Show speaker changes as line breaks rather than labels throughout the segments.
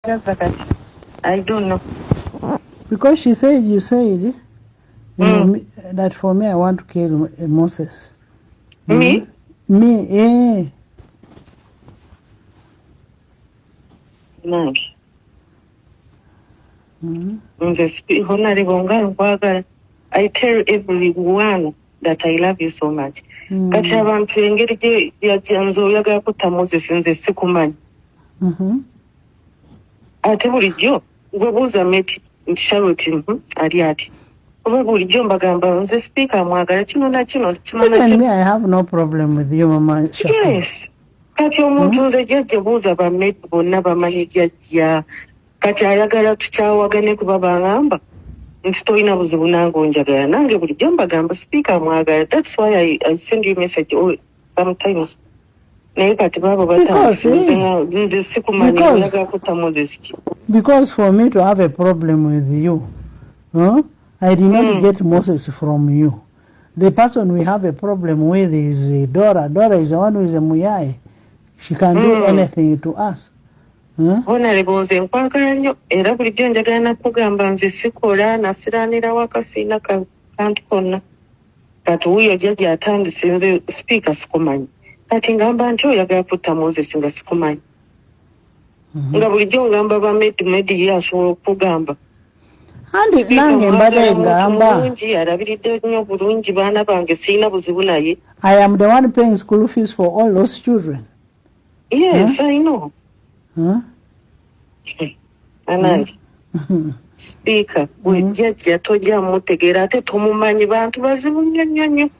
I don't know.
Because she said, you said, that for me I want to kill Moses.
Me?
Me,
Nange. I tell everyone that I love you so much. Kati abantu engeri gye yajjanza oyagala kutta Moses nze sikumanyi. Ate bulijjo gwe buuza Meti nti Charlotte ali ati. Oba bulijjo mbagamba nze speaker mwagala kino na kino kino na
kino. Me, I have no problem with you, Mama.
Yes. Kati omuntu nze jjajja buuza ba Meti bonna bamanyi jjajja. Kati ayagala tukyawagane kuba bangamba nti tolina buzibu nange onjagala nange bulijjo mbagamba speaker mwagala. That's why I send you a message sometimes. Because
for me to have a problem with you, I did not get Moses from you. The person we have a problem with is Dora. Dora is the one who is a Muyai. She can do anything to us.
Honorable Nkwakala nnyo era bulijjo njagala nakugamba nze sikola nasiranira wakasina kantu konna. Kati wuyo jjajja atandise nze speaker sikumanyi. Kati ngamba nti oyagala kutta Moses nga sikumanyi. Nga bulijjo ngamba ba Medi yasobola okugamba.
Andi nange mbadde ngamba.
Bulungi alabiridde nnyo bulungi baana bange sirina buzibu naye.
I am the one paying school fees for all those children.
Yes, I know. Anange. Speaker, we jjajja tojja mutegeera ate tumumanyi bantu bazibu nnyo.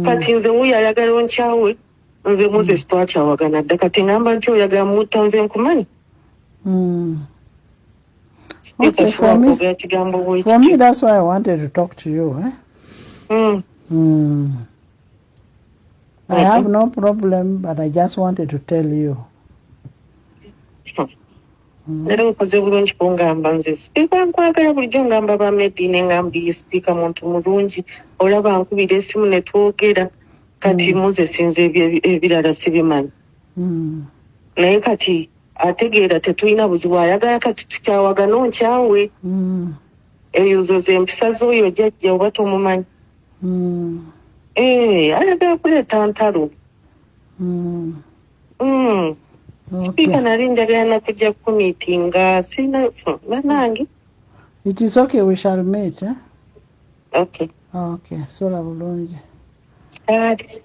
Kati nze wuyo ayagala onkyawe. Nze Moses twakyawagana dda kati ngamba nti oyagala mutta nze nkumanyi.
Okay, for me, that's why I wanted to talk to you. I have no problem, but I just wanted to tell you.
Nera nkoze bulungi kungamba nze speaker nkwagala bulijjo ngamba ba Medi ne ngambi speaker muntu mulungi olaba nkubira esimu ne twogera kati Moses nze ebirala sibimanyi. Naye kati ategeera tetulina buzibu ayagala kati tukyawagana onkyawe. Ezo ze empisa z'oyo jjajja oba tomumanyi. Ayagala kuleeta ntalo. Speaker nali njagala nakujja kumiitinga sina banange.
It is okay, we shall meet.
Okay.
Okay, sola bulungi.
Kale.
Okay.